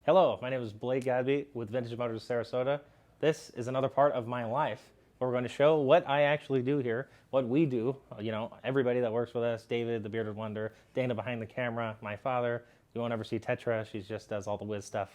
Hello, my name is Blake Gadby with Vintage Motors Sarasota. This is another part of my life where we're going to show what I actually do here, what we do. You know, everybody that works with us, David, the Bearded Wonder, Dana behind the camera, my father. You won't ever see Tetra. She just does all the whiz stuff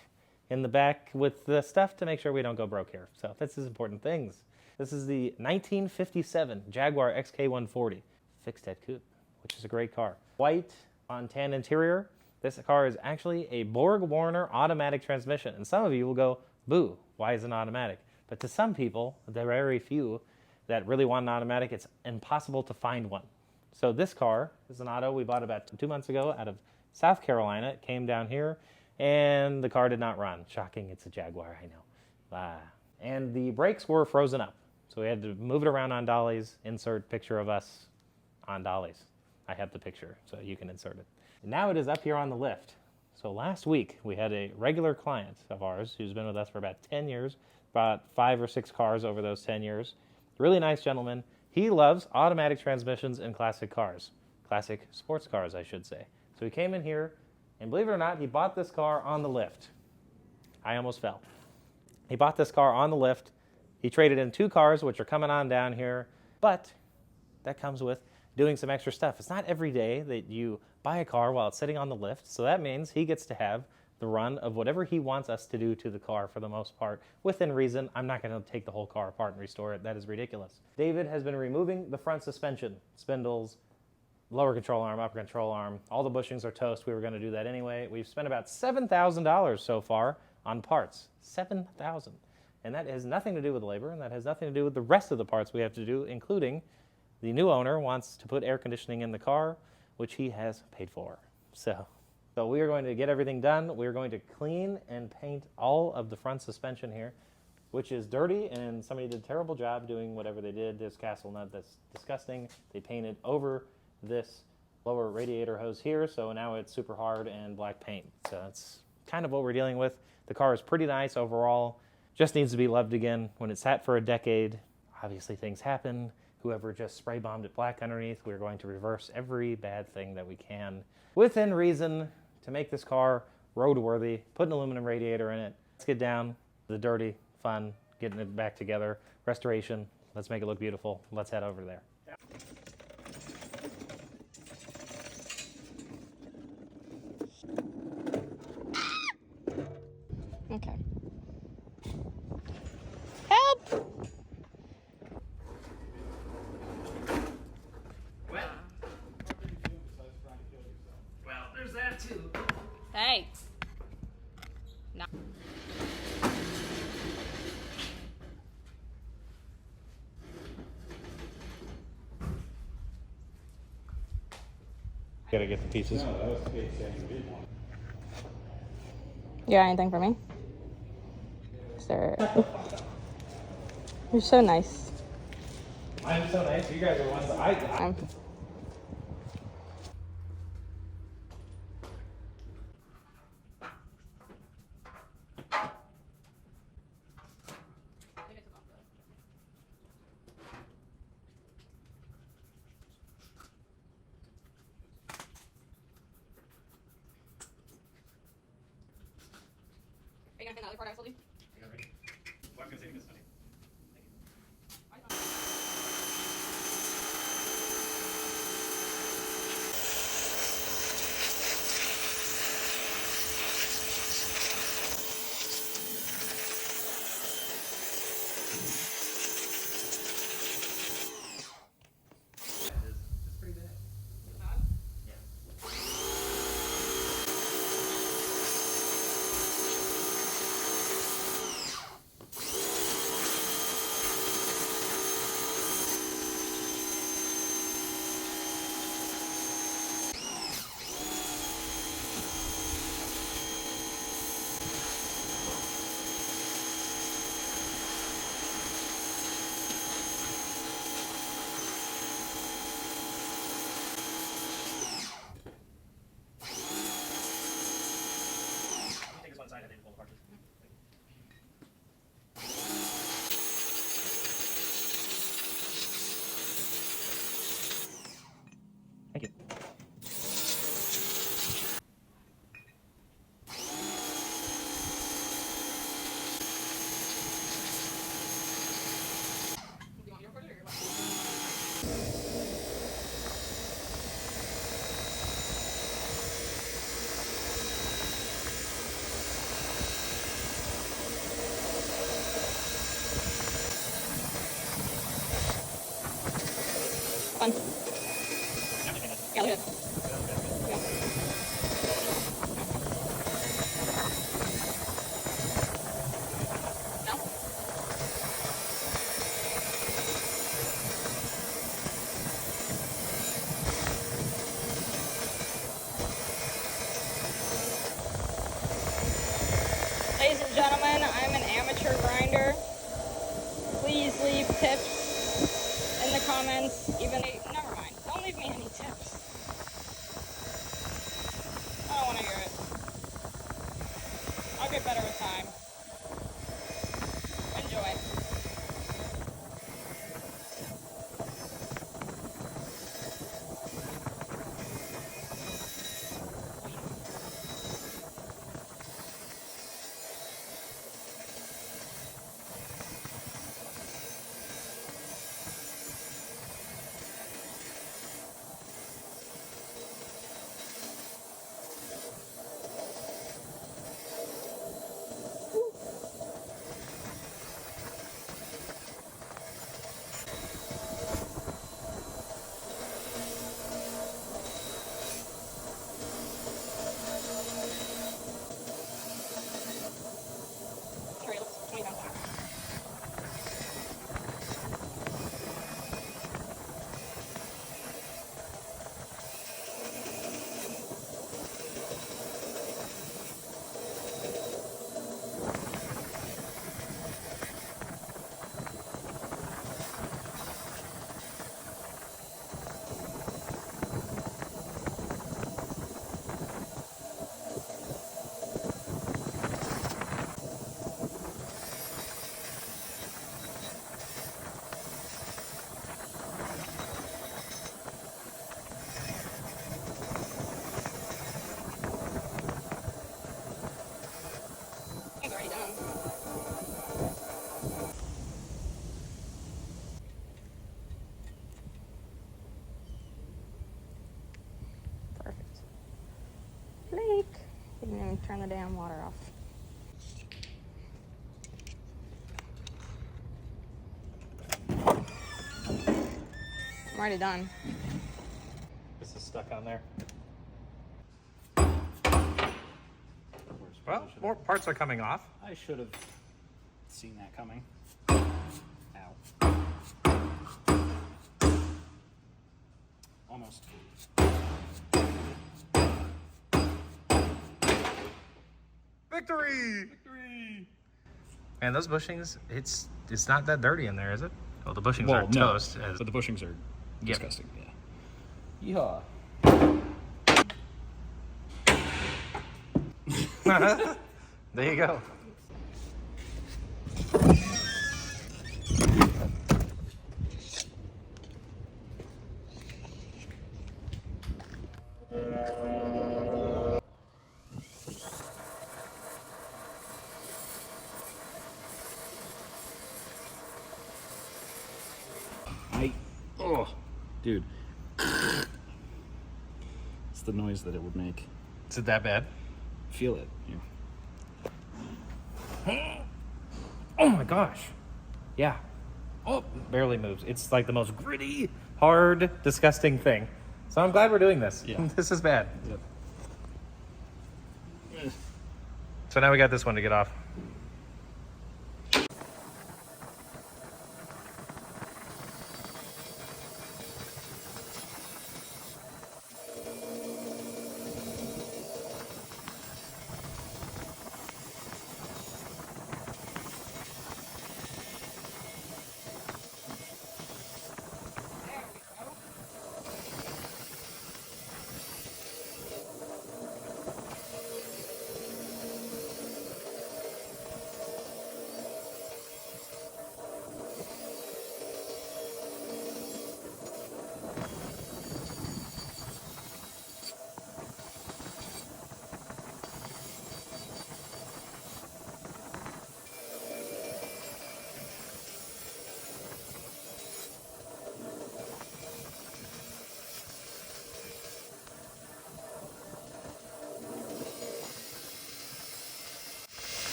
in the back with the stuff to make sure we don't go broke here. So this is important things. This is the 1957 Jaguar XK140 fixed head coupe, which is a great car. White on tan interior. This car is actually a Borg-Warner automatic transmission. And some of you will go, boo, why is it automatic? But to some people, the very few that really want an automatic, it's impossible to find one. So this car is an auto we bought about 2 months ago out of South Carolina. It came down here, and the car did not run. Shocking, it's a Jaguar, I know. And the brakes were frozen up. So we had to move it around on dollies, insert picture of us on dollies. I have the picture, so you can insert it. And now it is up here on the lift. So last week, we had a regular client of ours who's been with us for about 10 years, bought 5 or 6 cars over those 10 years. Really nice gentleman. He loves automatic transmissions in classic cars. Classic sports cars, I should say. So he came in here, and believe it or not, he bought this car on the lift. I almost fell. He bought this car on the lift. He traded in 2 cars, which are coming on down here, but that comes with doing some extra stuff. It's not every day that you buy a car while it's sitting on the lift, so that means he gets to have the run of whatever he wants us to do to the car for the most part. Within reason, I'm not going to take the whole car apart and restore it. That is ridiculous. David has been removing the front suspension, spindles, lower control arm, upper control arm. All the bushings are toast. We were going to do that anyway. We've spent about $7,000 so far on parts. $7,000. And that has nothing to do with labor, and that has nothing to do with the rest of the parts we have to do, including the new owner wants to put air conditioning in the car, which he has paid for. So we are going to get everything done. We are going to clean and paint all of the front suspension here, which is dirty, and somebody did a terrible job doing whatever they did. This castle nut, that's disgusting. They painted over this lower radiator hose here, so now it's super hard and black paint. So that's kind of what we're dealing with. The car is pretty nice overall. Just needs to be loved again. When it sat for a decade, obviously things happen. Whoever just spray bombed it black underneath, we're going to reverse every bad thing that we can within reason to make this car roadworthy. Put an aluminum radiator in it. Let's get down to the dirty, fun, getting it back together, restoration. Let's make it look beautiful. Let's head over there. Okay. Help! Well, there's that too. Hey! No. Gotta get the pieces. No, that was the same big one. You got anything for me? Sir. You're so nice. I'm so nice. You guys are ones that I Are you gonna pin that other part I sold you? Well, I'm gonna save this money. It's pretty bad. Yeah. washer grinder. Please leave tips in the comments. Never mind. Don't leave me any tips. I don't want to hear it. I'll get better with time. Enjoy. Perfect. Blake! Didn't even turn the damn water off. I'm already done. This is stuck on there. Well, more parts are coming off. I should have seen that coming. Ow. Almost. Victory! Victory! Man, those bushings, it's not that dirty in there, is it? Well, the bushings are no, toast. but the bushings are Yep. disgusting. Yeah. Yeehaw. There you go. Oh, dude. It's the noise that it would make. Is it that bad? Feel it. Yeah. Oh my gosh. Yeah. Oh, barely moves. It's like the most gritty, hard, disgusting thing. So I'm glad we're doing this. Yeah. This is bad. Yep. So now we got this one to get off.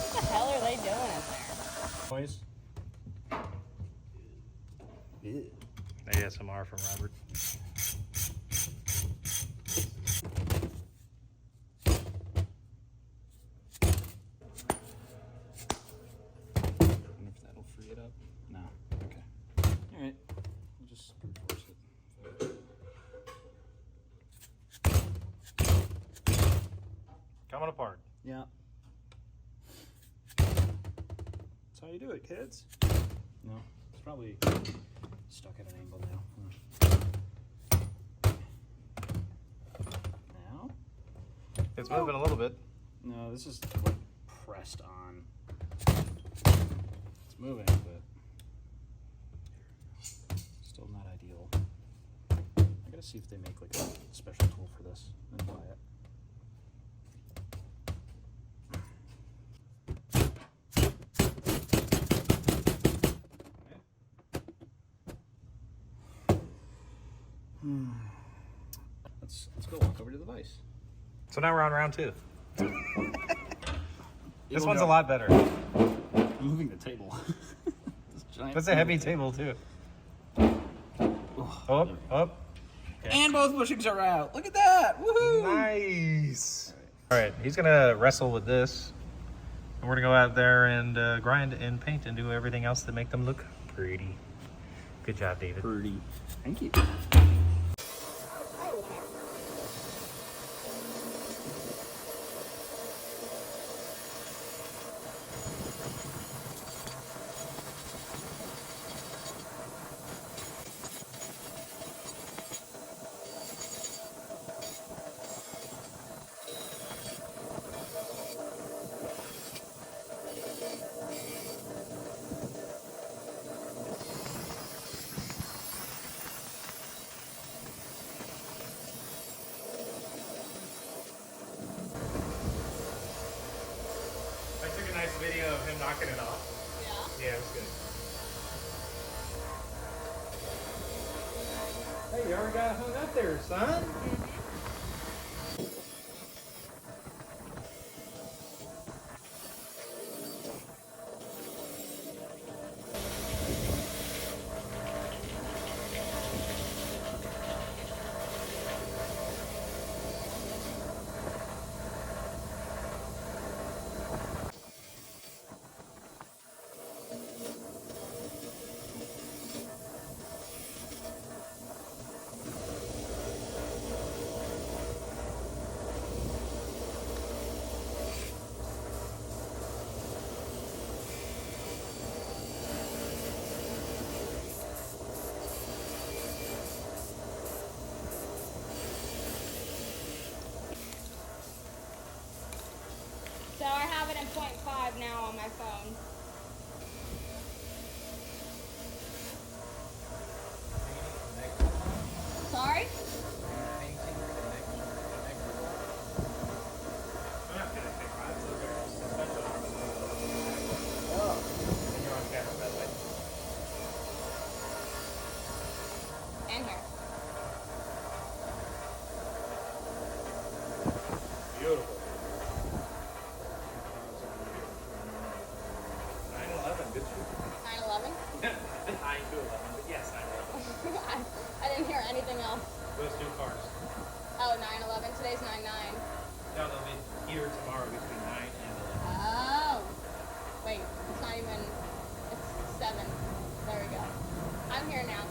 What the hell are they doing in there? Noise. ASMR from Robert. Wonder if that'll free it up. No. Okay. All right. We'll just brute force it. Coming apart. Yeah. how you do it, kids. No, it's probably stuck at an angle now. Now? It's moving a little bit. No, this is like pressed on. It's moving, but still not ideal. I gotta see if they make like a special tool for this and buy it. Let's go walk over to the vise. So now we're on round 2. This It'll one's go. a lot better. I'm moving the table. This giant That's a heavy table too. Up, up. Okay. And both bushings are out. Look at that! Woohoo! Nice. All right, he's gonna wrestle with this, and we're gonna go out there and grind and paint and do everything else to make them look pretty. Good job, David. Pretty. Thank you. I took a nice video of him knocking it off. Yeah. Yeah, it was good. Hey, you already got hung up there, son. So I have it in 0.5 now on my phone. Sorry? And here. Beautiful. 9/11, good shoot. 9/11? 9/11, but yes, 9/11. I didn't hear anything else. Those two cars. Oh, 9/11. Today's 9/9. No, they'll be here tomorrow between 9 and 11. Oh. Wait, it's not even. It's 7. There we go. I'm here now.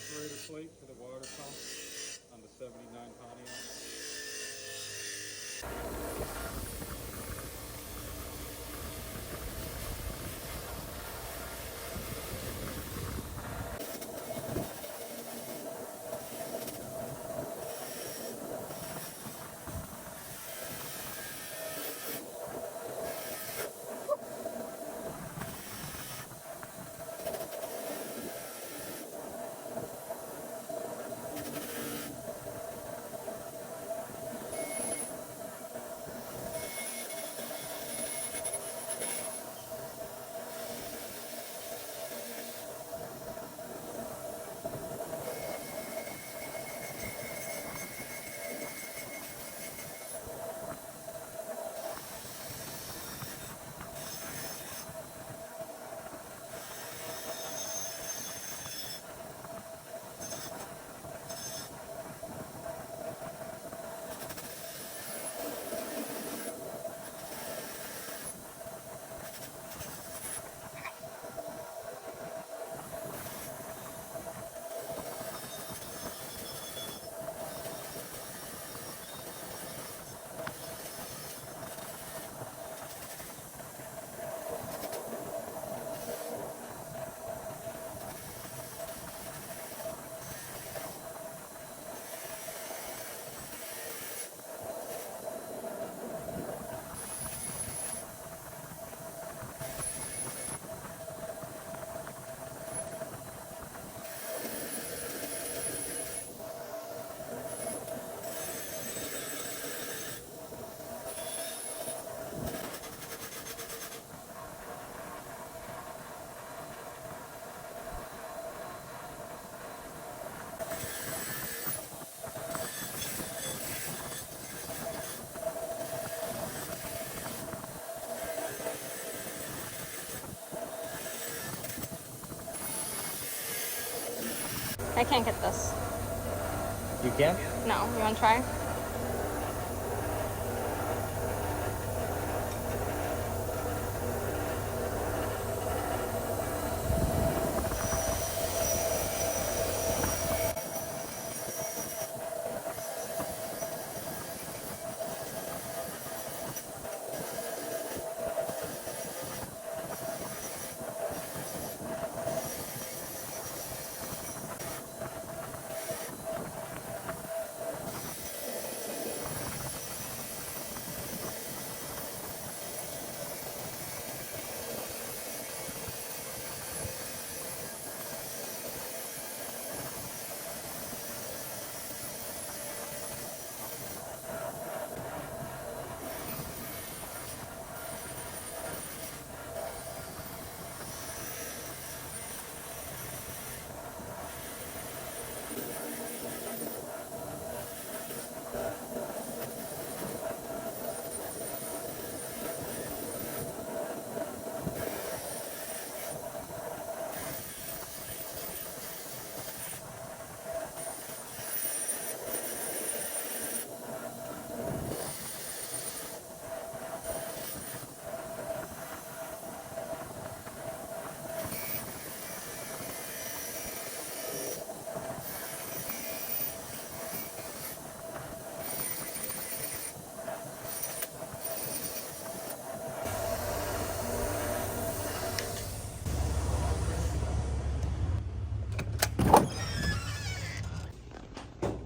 separator plate for the water pump on the 79 Pontiac. I can't get this. You can? No, you wanna try?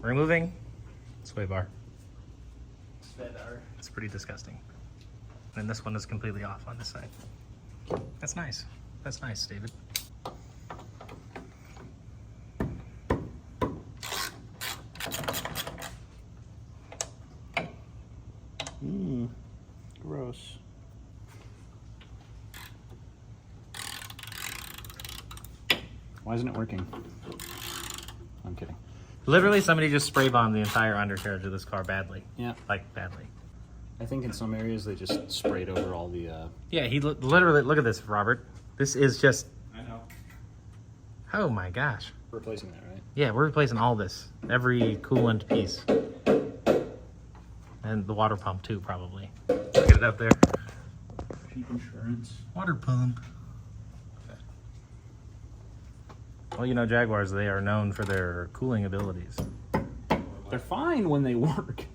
Removing sway bar. It's pretty disgusting. And this one is completely off on this side. That's nice. That's nice, David. Gross. Why isn't it working? I'm kidding. Literally, somebody just spray bombed the entire undercarriage of this car badly. Yeah. Like, badly. I think in some areas they just sprayed over all the... Yeah, he literally, look at this, Robert. This is just, I know. oh my gosh. replacing that, right? Yeah, we're replacing all this. Every coolant piece. And the water pump too, probably. Get it up there. Cheap insurance. Water pump. Well, you know, Jaguars, they are known for their cooling abilities. They're fine when they work.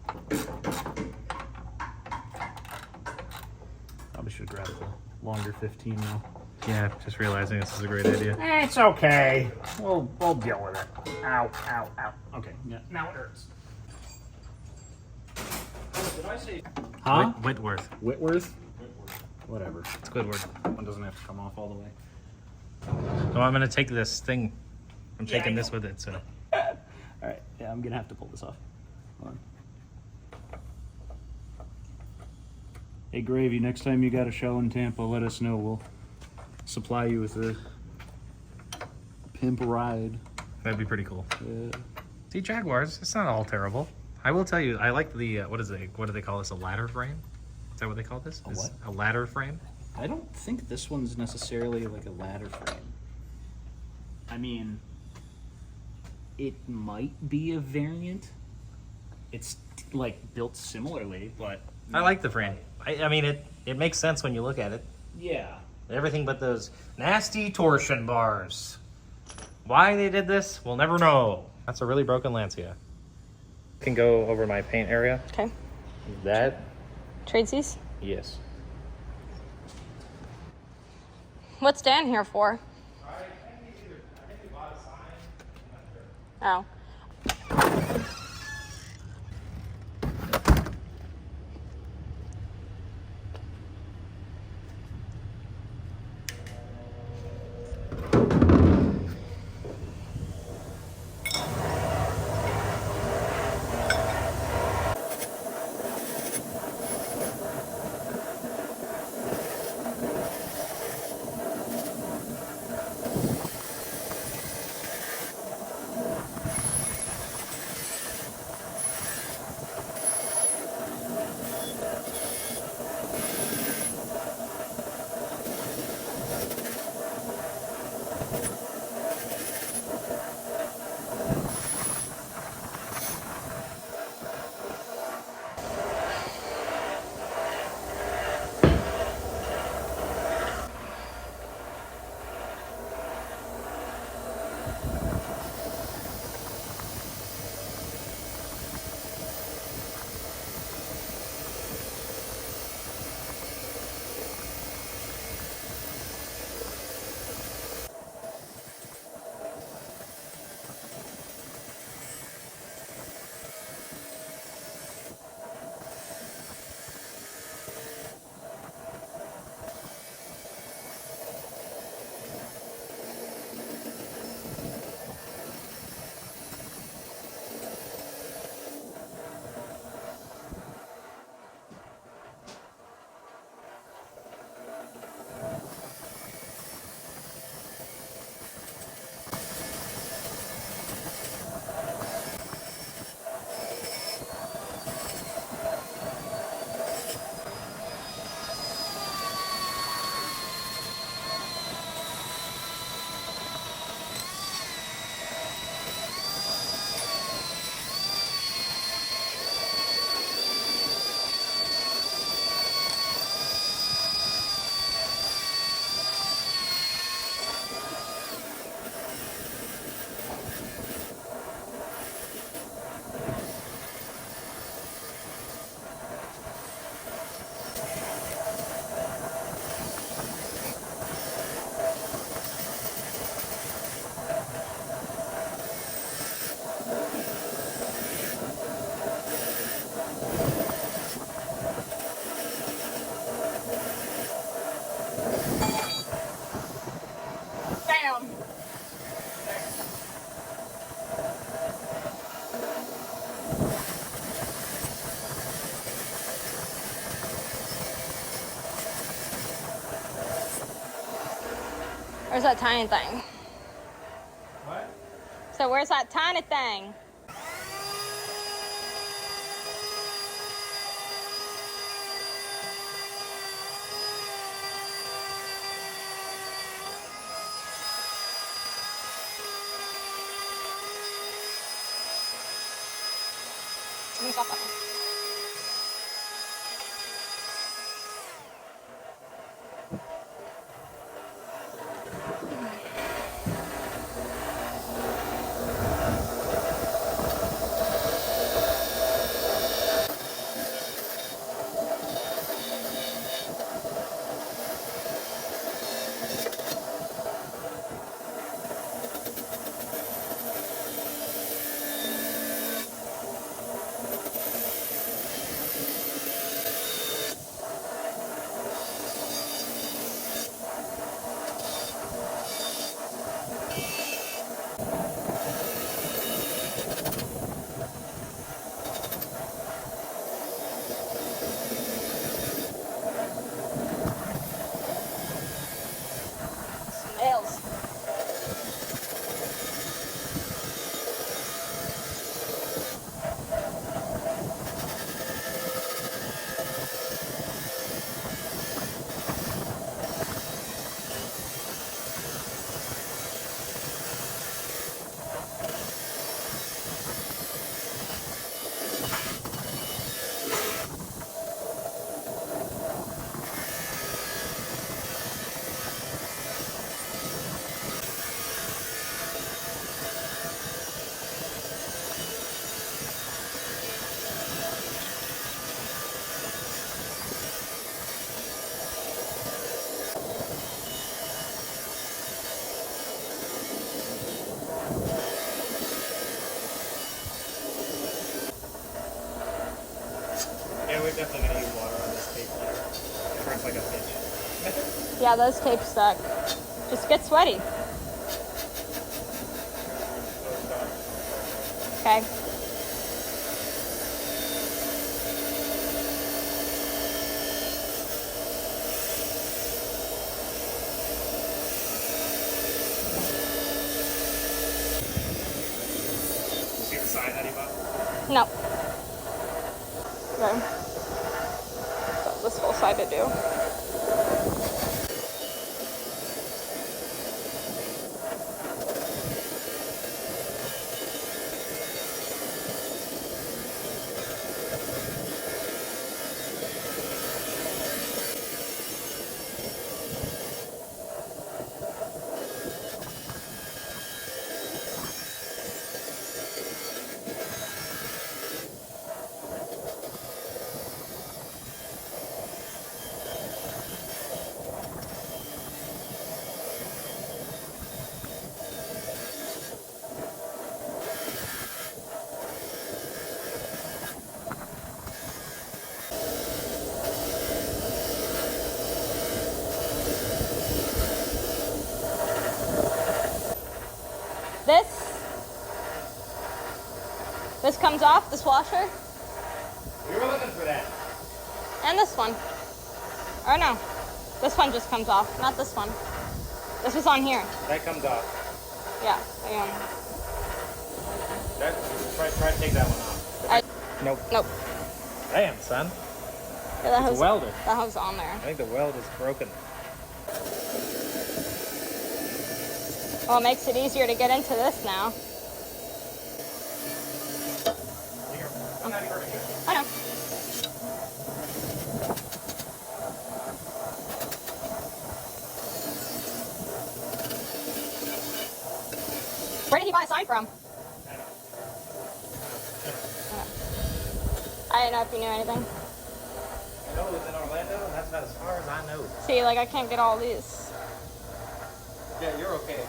Probably should grab the longer 15 now. Yeah, just realizing this is a great idea. It's okay. We'll deal with it. Ow, ow, ow. Okay, yeah, now it hurts. Did I say? Huh? Whitworth. Whitworth? Whatever. It's Squidward. One doesn't have to come off all the way. Oh, I'm gonna take this thing. I'm Yeah, taking I this know. with it, so. Alright, yeah, I'm gonna have to pull this off. Hold on. Hey, Gravy, next time you got a show in Tampa, let us know. We'll supply you with a pimp ride. That'd be pretty cool. Yeah. See, Jaguars, it's not all terrible. I will tell you, I like the, what do they call this, a ladder frame? Is that what they call this? A what? A ladder frame? I don't think this one's necessarily like a ladder frame. I mean, it might be a variant. It's like built similarly, but I like the frame. I mean, it makes sense when you look at it. yeah. Everything but those nasty torsion bars. Why they did this, we'll never know. That's a really broken Lancia. Can go over my paint area. Okay. That, Tradesies? yes. What's Dan here for? Oh. Damn. Where's that tiny thing? What? So where's that tiny thing? Let me stop that one. Yeah, we're definitely gonna use water on this tape here. It hurts like a bitch. Yeah, those tapes suck. Just get sweaty. Okay. See the sign that he bought? No. Okay. Got this whole side to do. This comes off, this washer, We were looking for that. and this one. Or no, this one just comes off, not this one. This was on here. That comes off. Yeah. Try to take that one off. Nope. Nope. Damn, son. Yeah, that It's hose, welded. that hose on there. I think the weld is broken. Well, it makes it easier to get into this now. I'm not hurting you. I know. Where did he buy a sign from? I didn't know if you knew anything. I know it's in Orlando, and that's about as far as I know. See, like I can't get all these. Yeah, you're okay.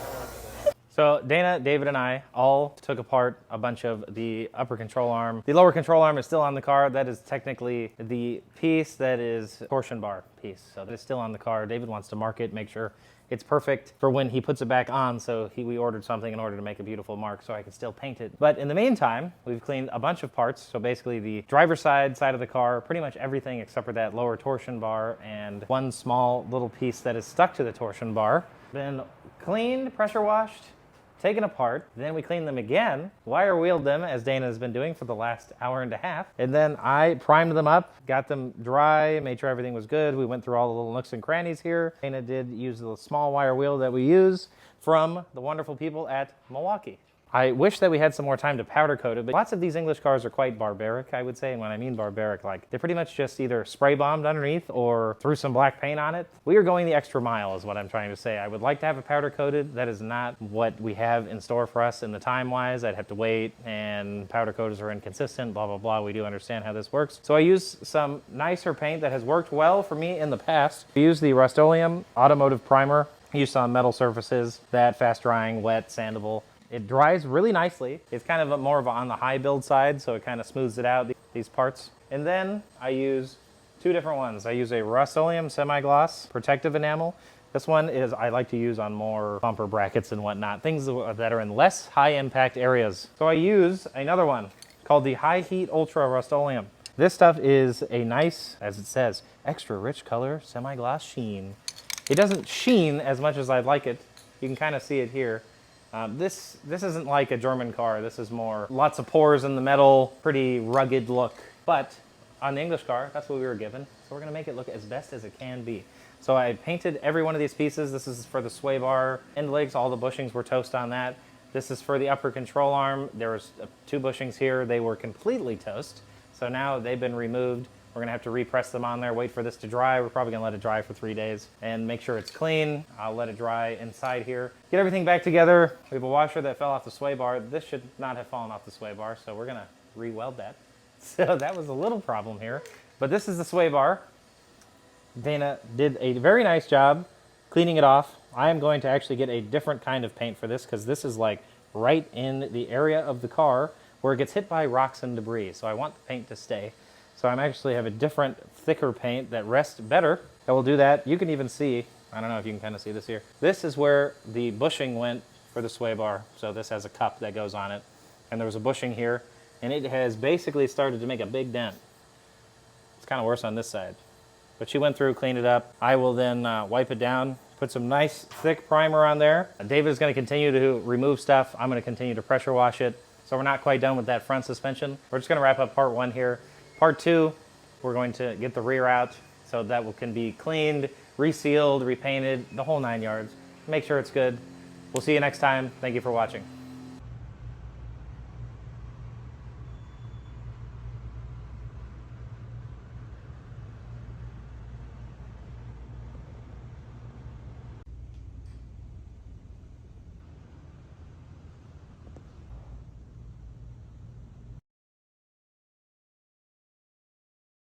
So Dana, David, and I all took apart a bunch of the upper control arm. The lower control arm is still on the car. That is technically the piece that is torsion bar piece. So that's still on the car. David wants to mark it, make sure it's perfect for when he puts it back on. So we ordered something in order to make a beautiful mark so I can still paint it. But in the meantime, we've cleaned a bunch of parts. So basically the driver's side of the car, pretty much everything except for that lower torsion bar and one small little piece that is stuck to the torsion bar. Been cleaned, pressure washed, taken apart, then we cleaned them again, wire wheeled them as Dana has been doing for the last hour and a half, and then I primed them up, got them dry, made sure everything was good. We went through all the little nooks and crannies here. Dana did use the small wire wheel that we use from the wonderful people at Milwaukee. I wish that we had some more time to powder coat it, but lots of these English cars are quite barbaric, I would say. And when I mean barbaric, like they're pretty much just either spray bombed underneath or threw some black paint on it. We are going the extra mile is what I'm trying to say. I would like to have it powder coated. That is not what we have in store for us in the time wise. I'd have to wait, and powder coaters are inconsistent, blah, blah, blah. We do understand how this works. So I use some nicer paint that has worked well for me in the past. I use the Rust-Oleum Automotive Primer. Used on metal surfaces, that fast drying, wet, sandable. It dries really nicely. It's kind of more of on the high build side, so it kind of smooths it out, these parts. And then I use two different ones. I use a Rust-Oleum semi-gloss protective enamel. This one is I like to use on more bumper brackets and whatnot, things that are in less high impact areas. So I use another one called the High Heat Ultra Rust-Oleum. This stuff is a nice, as it says, extra rich color semi-gloss sheen. It doesn't sheen as much as I'd like it. You can kind of see it here. This isn't like a German car. This is more lots of pores in the metal, pretty rugged look. But on the English car, that's what we were given. So we're gonna make it look as best as it can be. So I painted every one of these pieces. This is for the sway bar end legs. All the bushings were toast on that. This is for the upper control arm. There was two bushings here. They were completely toast. So now they've been removed. We're gonna have to repress them on there, wait for this to dry. We're probably gonna let it dry for 3 days and make sure it's clean. I'll let it dry inside here. Get everything back together. We have a washer that fell off the sway bar. This should not have fallen off the sway bar, so we're gonna re-weld that. So that was a little problem here. But this is the sway bar. Dana did a very nice job cleaning it off. I am going to actually get a different kind of paint for this because this is like right in the area of the car where it gets hit by rocks and debris. So I want the paint to stay. So I'm actually have a different, thicker paint that rests better. That will do that. You can even see, I don't know if you can kind of see this here. This is where the bushing went for the sway bar. So this has a cup that goes on it. And there was a bushing here, and it has basically started to make a big dent. It's kind of worse on this side. But she went through, cleaned it up. I will then wipe it down, put some nice thick primer on there. David is going to continue to remove stuff. I'm going to continue to pressure wash it. So we're not quite done with that front suspension. We're just going to wrap up part 1 here. Part 2, we're going to get the rear out so that can be cleaned, resealed, repainted, the whole 9 yards. Make sure it's good. We'll see you next time. Thank you for watching.